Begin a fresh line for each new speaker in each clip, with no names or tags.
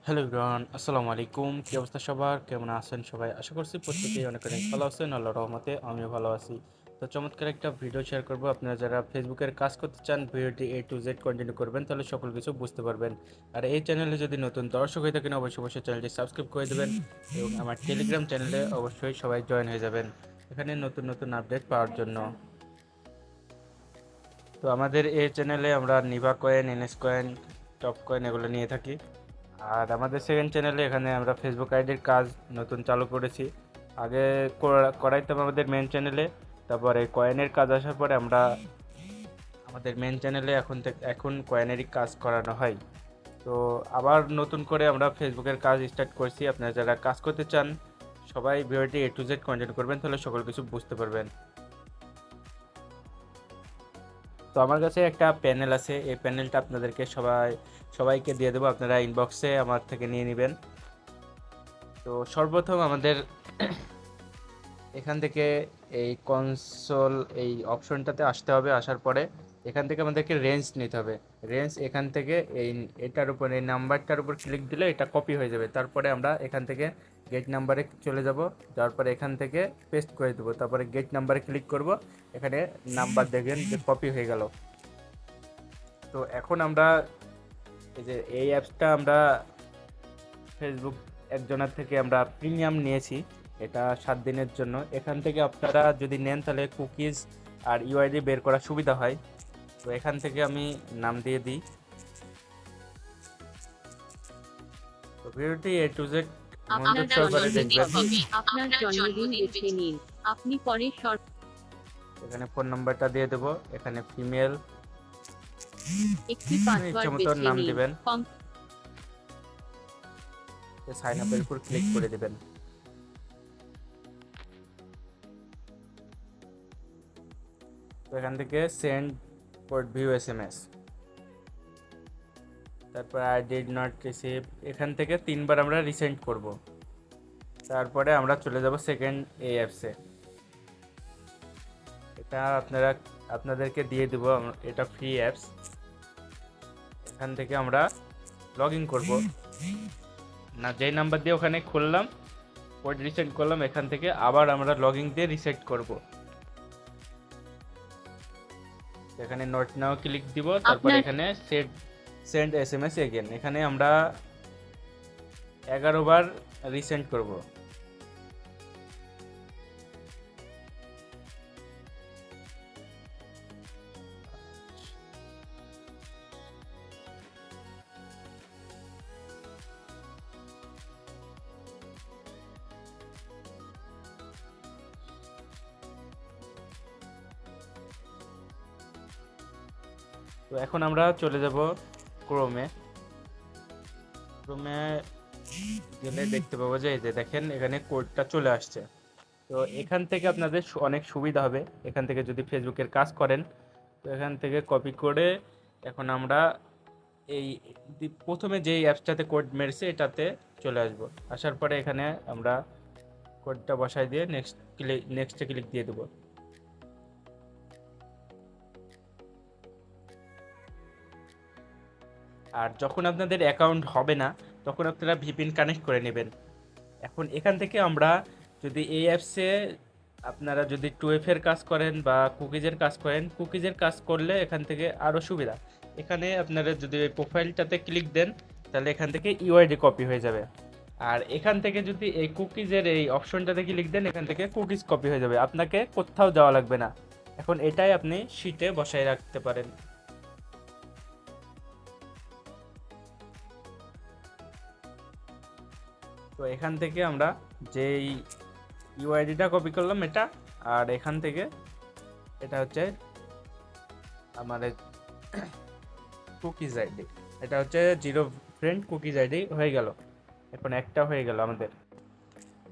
Hello everyone, আসসালামু আলাইকুম। কি অবস্থা সবার? কেমন আছেন সবাই? আশা করছি প্রত্যেকেই অনেক অনেক ভালো আছেন। আল্লাহর রহমতে আমিও ভালো আছি। তো চমৎকার একটা ভিডিও শেয়ার করব। আপনারা যারা ফেসবুকের কাজ করতে চান, ভিডিওটি A to Z কন্টিনিউ করবেন, তাহলে সকল কিছু বুঝতে পারবেন। আর এই চ্যানেলে যদি নতুন দর্শক হয়ে থাকেন, অবশ্যই অবশ্যই চ্যানেলটি সাবস্ক্রাইব করে দেবেন এবং আমার টেলিগ্রাম চ্যানেলে অবশ্যই সবাই জয়েন হয়ে যাবেন এখানে নতুন নতুন আপডেট পাওয়ার জন্য। তো আমাদের এই চ্যানেলে আমরা Niva coin, NS coin, top coin এগুলো নিয়ে থাকি। আর আমাদের সেকেন্ড চ্যানেলে এখানে আমরা ফেসবুক আইডির কাজ নতুন চালু করেছি। আগে করাইতাম আমাদের মেন চ্যানেলে, তারপরে কয়েনের কাজ আসার পরে আমরা আমাদের মেন চ্যানেলে এখন কয়েনেরই কাজ করানো হয়। তো আবার নতুন করে আমরা ফেসবুকের কাজ স্টার্ট করছি। আপনারা যারা কাজ করতে চান সবাই ভিডিওটি A to Z কন্টিনিউ করবেন, তাহলে সকল কিছু বুঝতে পারবেন। তো আমার কাছে একটা প্যানেল আছে, এই প্যানেলটা আপনাদেরকে সবাইকে দিয়ে দেবো, আপনারা ইনবক্সে আমার থেকে নিয়ে নেবেন। তো সর্বপ্রথম আমাদের এখান থেকে এই কনসোল এই অপশনটাতে আসতে হবে। আসার পরে এখান থেকে আমাদেরকে রেঞ্জ নিতে হবে। রেঞ্জ এখান থেকে এটার উপর, এই নাম্বারটার উপর ক্লিক দিলে এটা কপি হয়ে যাবে। তারপরে আমরা এখান থেকে গেট নাম্বারে চলে যাব, যাওয়ার পরে এখান থেকে পেস্ট করে দেবো। তারপরে গেট নাম্বারে ক্লিক করব, এখানে নাম্বার দেখবেন যে কপি হয়ে গেল। তো এখন আমরা এই যে এই অ্যাপসটা আমরা ফেসবুক একজনের থেকে আমরা প্রিমিয়াম নিয়েছি, এটা 7 দিনের জন্য। এখান থেকে আপনারা যদি নেন তাহলে কুকিজ আর ইউআইডি বের করা সুবিধা হয়। তো এখান থেকে আমি নাম দিয়ে দিই। তো ভিডিওটি A to Z মনোযোগ সহকারে দেখবেন।
আপনার জন্মদিন বেছে নিন। আপনি পরে
এখানে ফোন নাম্বারটা দিয়ে দেবো, এখানে ফিমেল,
একটি
ইচ্ছা
পাসওয়ার্ড
মতো
বেছে
নাম
নিন।
দিবেন, সাইন আপের উপর ক্লিক করে দেবেন। তো এখান থেকে সেন্ড কোড ভিউ SMS, তারপর আই ডিড নট রিসিভ, এখান থেকে 3বার আমরা রিসেন্ড করব। তারপরে আমরা চলে যাব সেকেন্ড এই অ্যাপসে। এটা আপনাদেরকে দিয়ে দেব, এটা ফ্রি অ্যাপস। এখান থেকে আমরা লগ ইন করবো না, যেই নাম্বার দিয়ে ওখানে খুললাম, কোড রিসেট করলাম, এখান থেকে আবার আমরা লগ ইন দিয়ে রিসেট করব। এখানে নোট নাও ক্লিক দিব, তারপর এখানে সেন্ড SMS এগেন, এখানে আমরা 11বার রিসেন্ড করব। তো এখন আমরা চলে যাব ক্রোমে। ক্রোমে গেলে দেখতে পাবো যে এই যে দেখেন এখানে কোডটা চলে আসছে। তো এখান থেকে আপনাদের অনেক সুবিধা হবে, এখান থেকে যদি ফেসবুকের কাজ করেন। তো এখান থেকে কপি করে এখন আমরা এই প্রথমে যেই অ্যাপসটাতে কোড মেরেছে এটাতে চলে আসব। আসার পরে এখানে আমরা কোডটা বসাই দিয়ে নেক্সটে ক্লিক দিয়ে দেবো। আর যখন আপনাদের অ্যাকাউন্ট হবে না তখন আপনারা ভিপিএন কানেক্ট করে নেবেন। এখন এখান থেকে আমরা যদি এই অ্যাপসে আপনারা যদি 2FA এর কাজ করেন বা কুকিজের কাজ করেন, কুকিজের কাজ করলে এখান থেকে আরও সুবিধা। এখানে আপনারা যদি এই প্রোফাইলটাতে ক্লিক দেন তাহলে এখান থেকে ইউআইডি কপি হয়ে যাবে। আর এখান থেকে যদি এই কুকিজের এই অপশনটাতে ক্লিক দেন, এখান থেকে কুকিজ কপি হয়ে যাবে, আপনাকে কোথাও যাওয়া লাগবে না। এখন এটাই আপনি শিটে বসায় রাখতে পারেন। তো এখান থেকে আমরা যেই ইউআইডিটা কপি করলাম এটা, আর এখান থেকে এটা হচ্ছে আমার কুকিজ আইডি, এটা হচ্ছে 0 ফ্রেন্ড কুকিজ আইডি হয়ে গেল। এখন একটা হয়ে গেল আমাদের।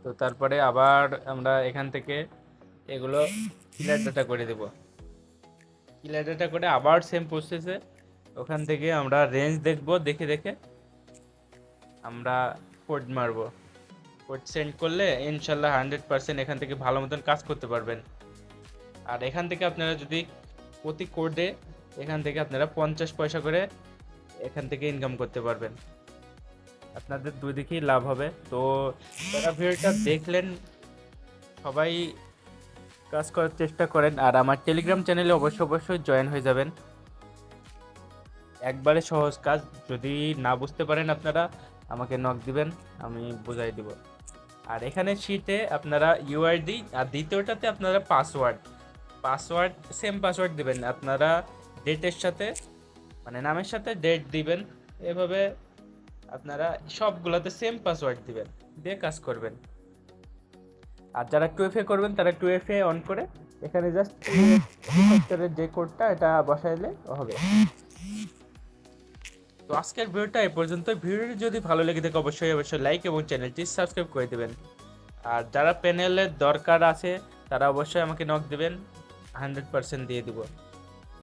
তো তারপরে আবার আমরা এখান থেকে এগুলো ক্লিয়ার ডাটা করে দেব। ক্লিয়ার ডাটা করে আবার সেম প্রসেসে ওখান থেকে আমরা রেঞ্জ দেখব, দেখে দেখে আমরা কোড মারবো। কোড সেন্ড করলে ইনশাল্লাহ 100% এখান থেকে ভালো মতন কাজ করতে পারবেন। আর এখান থেকে আপনারা যদি প্রতি কোডে এখান থেকে আপনারা 50 পয়সা করে এখান থেকে ইনকাম করতে পারবেন। আপনাদের দুই দিকেই লাভ হবে। তো যারা ভিডিওটা দেখলেন সবাই কাজ করার চেষ্টা করেন, আর আমার টেলিগ্রাম চ্যানেলে অবশ্যই জয়েন হয়ে যাবেন। একবারে সহজ কাজ, যদি না বুঝতে পারেন আপনারা আমাকে নক দিবেন, আমি বুঝাই দিব। আর এখানে শীটে আপনারা ইউআইডি, আর দ্বিতীয়টাতে আপনারা পাসওয়ার্ড সেম পাসওয়ার্ড দিবেন আপনারা, ডেটের সাথে মানে নামের সাথে ডেট দিবেন। এভাবে আপনারা সবগুলোতে সেম পাসওয়ার্ড দিবেন, দিয়ে কাজ করবেন। আর যারা 2FA করবেন তারা 2FA অন করে এখানে জাস্ট যে কোডটা এটা বসাইলে হবে। তো আজকের ভিডিওটা এই পর্যন্ত। ভিডিওটি যদি ভালো লেগে থাকে অবশ্যই লাইক এবং চ্যানেলটি সাবস্ক্রাইব করে দেবেন। আর যারা প্যানেলের দরকার আছে তারা অবশ্যই আমাকে নক দিবেন, 100% দিয়ে দিব।